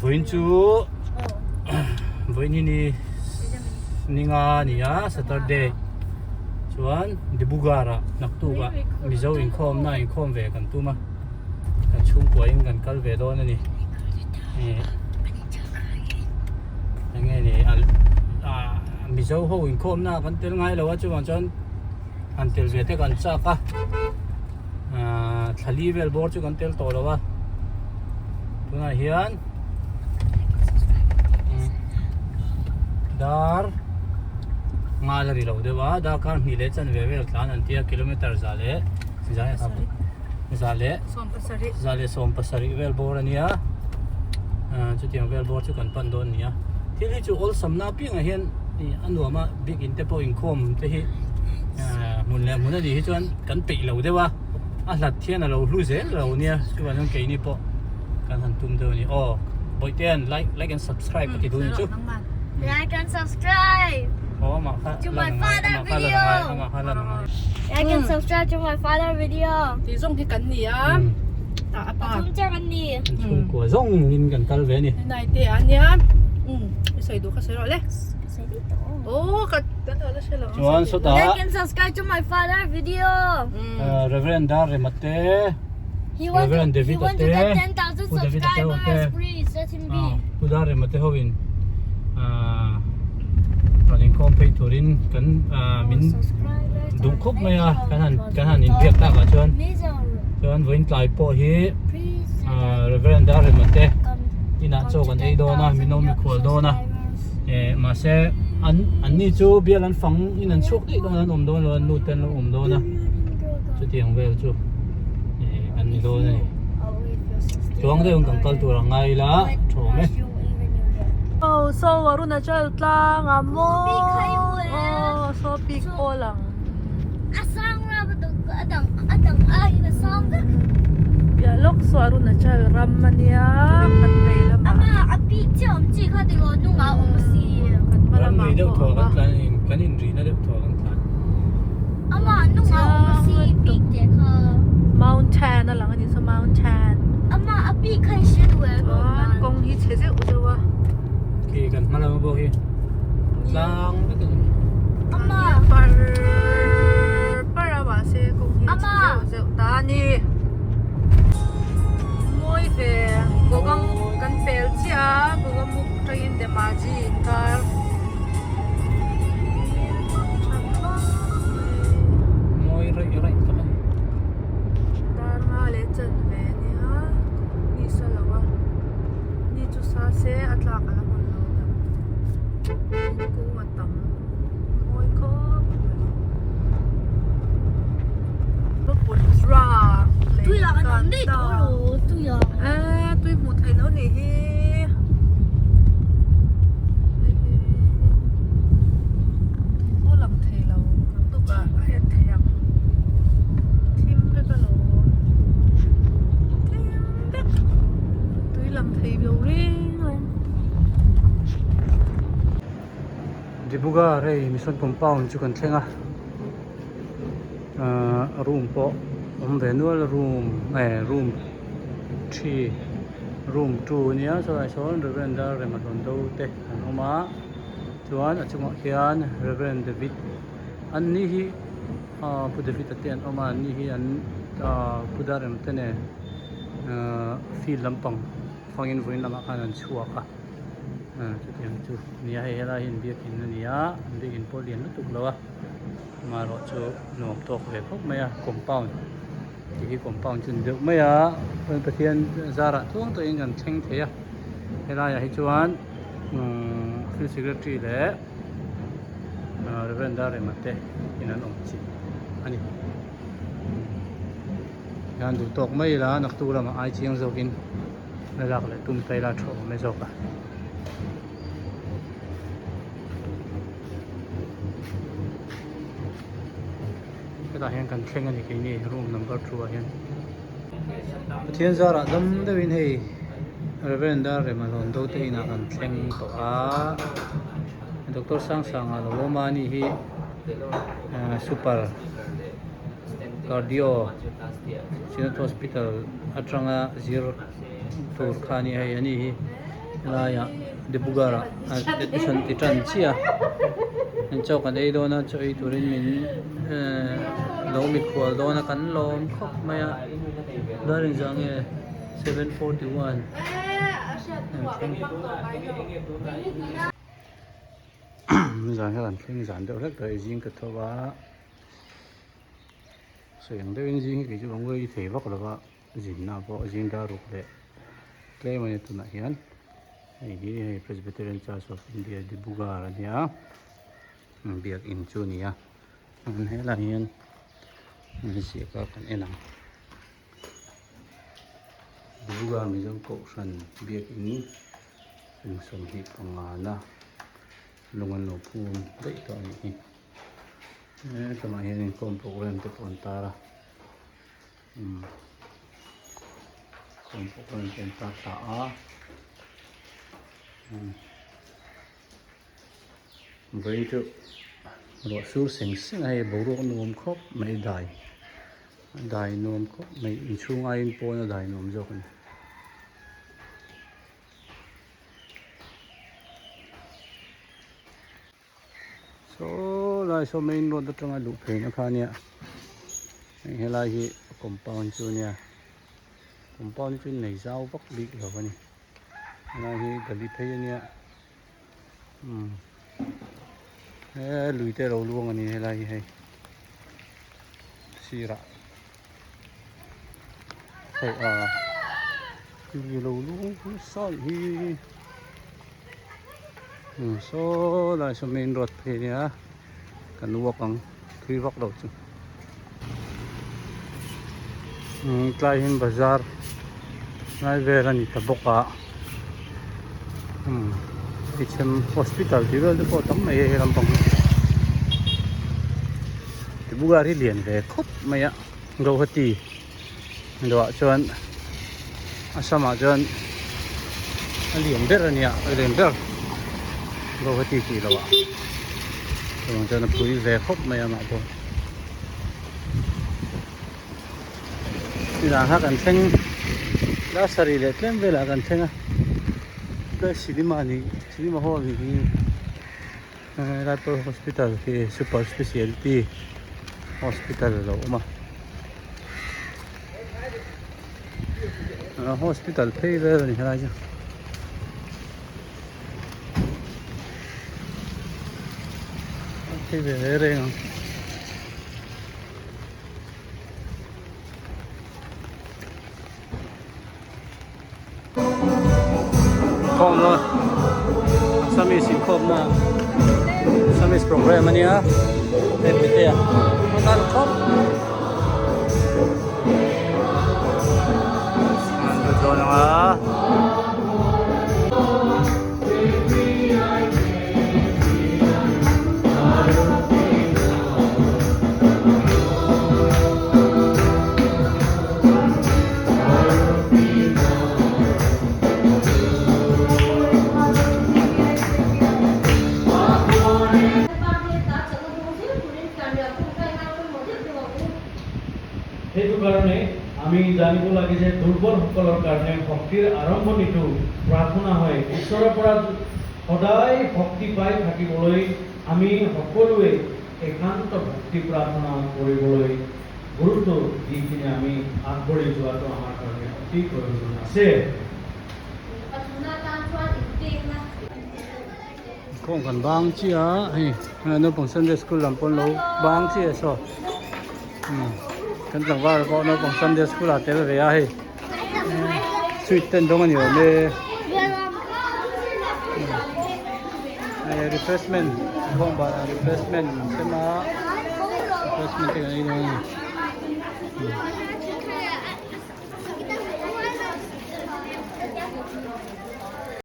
Voin chu voin ni ninga niya Saturday chuan dibugara naktuga mizo inkhom na inkhom ve kan tuma kan chung poin kan kal ve don ani nge ni mizo ho inkhom na kan tel ngai lawa chuan chuan an tel ve te kan cha ka thali vel bor chu kan tel to lawa tuna hian dar ngalari lo dewa da kan hi le chan ve ve tlan an tia kilometer zale zale som pasari vel bor ania chu tiang vel bor chu kan pan don nia thili chu ol samna pi nga hian ni anuama big in te po inkhom te hi mun le mun ani hi chuan kan pe lo dewa a hlat thian a lo hlu zel lo nia chuan an ke ni po kan han tum do ni boiten like and subscribe ti du ni chu Like and subscribe to my father video. Like and subscribe to my father video. Thì dùng thì cắn nỉ á. Ta apa? Chúng ta ăn đi. chung của rong in kan kal ve ni Này thì anh nhá. Cái sợi đồ cái sợi rồi đấy. Ô, cái đó là sợi rồi. chuan so ta Like and subscribe to my father video. reverend dar remate He wants Reverend to, David he wants to Ate. get 10,000 Who David Ate, okay. subscribers. Please let him be. pudar remate hovin ranin kom pei turin kan min Subscribers. du khop maya kan han in biak ta ka chuan Misery. chuan voin tlai po hi Please. reverend dar remate Come ina come cho to kan ei do na 10,000 min no mi khol do na subscribers. ma se an ni chu bial an fang in an chuk ti do na om do lo an nu ten lo om do na chu tiang vel chu an ni do na chuang de kan kal tu rangai la thome Oh, so waru na chal tlang amo. Big kayo eh. Oh, so big ko lang. Asang na ba ito? Adang ay na song. Ya lok so waru na chal ram mania. Kan kay lama. Ama, api chom chi ka di ko nung ako si. Kan ram malamang ri deuh ko. thaw kan tlan in kan in ri na deuh thaw kan tlan Ama, nung ako si big de ka. Mountain na lang ani sa mountain. Ama, api kan shi duwe ko. Wan kong hi cheze udawa. ki kan malam bo hi tlang na kan Ama, Para ba se kong hi Ama. cheze tani. Moi ve gogang kan pel chia gogang muk train de maji kar. moi rai taman Dar nga le chen ve ni ha. Ni sa lawa. Ni chu sa se atla ka la kon lo da. Ni ku matam. Moi ko. Lo pun ra. tu ya ka nang di to lo. Tu ya. Tôi một thầy nó nỉ hi. Ô làm thầy lâu, tụi bà hay thèm. Thêm cái lỗ. Thêm đất. Tôi làm thầy lâu đi. dibuga rei mission compound chu kan thlenga room po venual room room 3 room 2 nia so ai son reverend dar rematon do te an oma chuan achunga hian reverend david an ni hi pu david te an oma ni hi an pudar em te ne fil lampang fangin voin lama khan an chuaka chu tiang chu nia hela hin biakin nia bikin polian na tuklawa maro chu nom tok ve khop maya compound hi compound chun deuh maya pen pathian zara tuang to in kan theng theya hela ya hi chuan field secretary le reverend dar mate in an om chi ani yan du tok mai la nak tu lama ai chiang zokin la lak le tum tai la tho me zoka ta hian kan thleng ani ke ni room number 2 a hian pathian zara dam deuhin hei reverend dar remalon do te ina kan thleng to a dr sang a lo mani hi super cardio Sinat hospital atranga zir tur khani hai ani hi là ya de bugara de san ti tran chia en chau kan ei do na choi turin min lo mi khwal do na kan lom khop maya darin jang e 741 giàn cái lần phim giàn đều rất đời riêng cực thô bá sử dụng đến riêng cái chỗ người thể vóc là vợ dính nào vợ riêng đa rục lệ cái mà tụi này hiền cái Presbyterian Church of India di Bugar dia biak in chu nia an he la hiền mình sẽ có cái enang Bugar mình giống cổ sần biak in sần hi pangana lungan lo phun dei to ni tama hian kom program te pon tara kom program ten ta ta a vậy chứ rồi sur sing sing hay bầu ruộng nuông khóc mấy đài nuông khóc mấy chung ai po nó đài nuông rồi so lai so main road to nga lu phe na kha nia he lai hi compound chu nia compound chu nei zau vak big lo ni lai hi gali phe nia he lui te lo luang ani he lai hi sira hey lui lo luang sai hi so lai so main road phe nia kan luak ang thui vak lo chu tlai hin bazar nai vera ni taboka HM hospital thì về có tấm mày làm bằng thì Bulgari liền về khóc mày ạ gấu hết tì đó cho anh sao mà cho anh liền biết rồi nhỉ liền biết gấu hết tì gì đâu ạ rồi cho nó phơi về khóc mày mà thôi thì là hát anh thanh đã sari lệ lên về là anh thanh à cái cinema hall thì Raipur hospital thì super specialty hospital rồi mà hospital pay về rồi này chứ pay về đây không không rồi Samis in không na Samis program anh nhá để biết à con ăn không ăn được rồi nào সেইটো কাৰণে আমি জানিব লাগে যে দুৰ্বলসকলৰ কাৰণে ভক্তিৰ আৰম্ভণিটো প্ৰাৰ্থনা হয় ঈশ্বৰৰ পৰা সদায় ভক্তি পাই থাকিবলৈ আমি সকলোৱে একান্ত ভক্তি প্ৰাৰ্থনা কৰিবলৈ গুৰুত্ব দি কিনে আমি আগবাঢ়ি যোৱাটো আমাৰ কাৰণে অতি প্ৰয়োজন আছে không cần bang chi á nó bằng Sunday school làm con lâu bang chi so kan tlang var ko no pang Sunday school ate ve a he sweet ten dong ani le refreshment không ba refreshment sema refreshment ke ni no